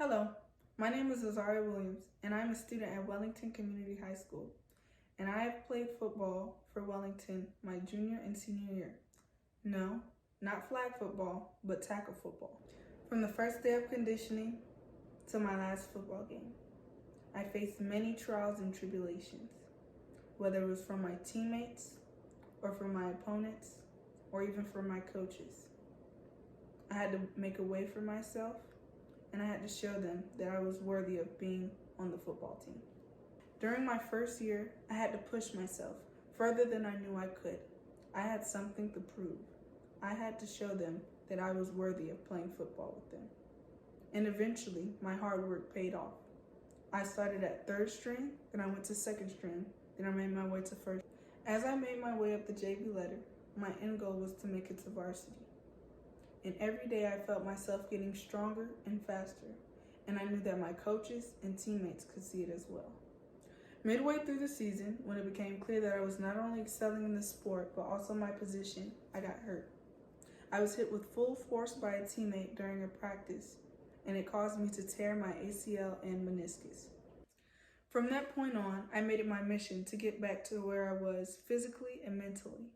Hello, my name is Azaria Williams, and I'm a student at Wellington Community High School, and I have played football for Wellington my junior and senior year. No, not flag football, but tackle football. From the first day of conditioning to my last football game, I faced many trials and tribulations, whether it was from my teammates, or from my opponents, or even from my coaches. I had to make a way for myself, and I had to show them that I was worthy of being on the football team. During my first year, I had to push myself further than I knew I could. I had something to prove. I had to show them that I was worthy of playing football with them. And eventually, my hard work paid off. I started at third string, then I went to second string, then I made my way to first. As I made my way up the JV ladder, my end goal was to make it to varsity. And every day I felt myself getting stronger and faster, and I knew that my coaches and teammates could see it as well. Midway through the season, when it became clear that I was not only excelling in the sport, but also my position, I got hurt. I was hit with full force by a teammate during a practice, and it caused me to tear my ACL and meniscus. From that point on, I made it my mission to get back to where I was physically and mentally.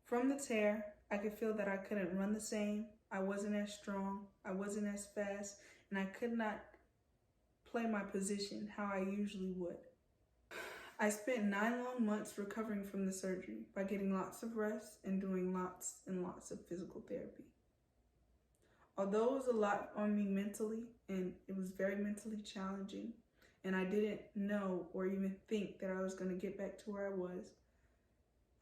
From the tear, I could feel that I couldn't run the same, I wasn't as strong, I wasn't as fast, and I could not play my position how I usually would. I spent 9 long months recovering from the surgery by getting lots of rest and doing lots and lots of physical therapy. Although it was a lot on me mentally, and it was very mentally challenging, and I didn't know or even think that I was going to get back to where I was,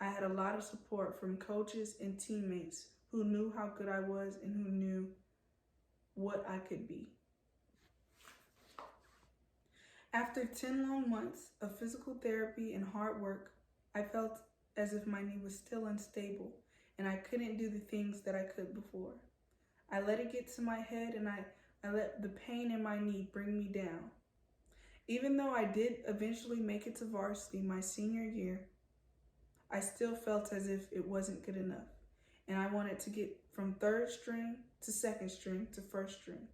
I had a lot of support from coaches and teammates who knew how good I was and who knew what I could be. After 10 long months of physical therapy and hard work, I felt as if my knee was still unstable and I couldn't do the things that I could before. I let it get to my head, and I let the pain in my knee bring me down. Even though I did eventually make it to varsity my senior year, I still felt as if it wasn't good enough, and I wanted to get from third string to second string to first string.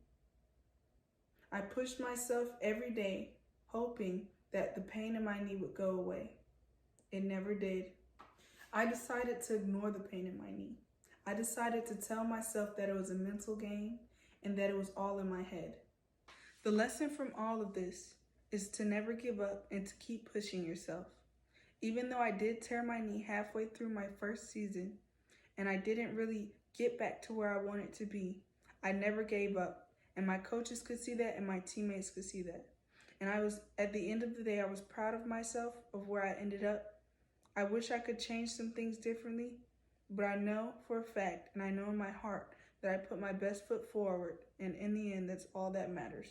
I pushed myself every day, hoping that the pain in my knee would go away. It never did. I decided to ignore the pain in my knee. I decided to tell myself that it was a mental game and that it was all in my head. The lesson from all of this is to never give up and to keep pushing yourself. Even though I did tear my knee halfway through my first season and I didn't really get back to where I wanted to be, I never gave up, and my coaches could see that and my teammates could see that. And at the end of the day, I was proud of myself, of where I ended up. I wish I could change some things differently, but I know for a fact, and I know in my heart, that I put my best foot forward, and in the end, that's all that matters.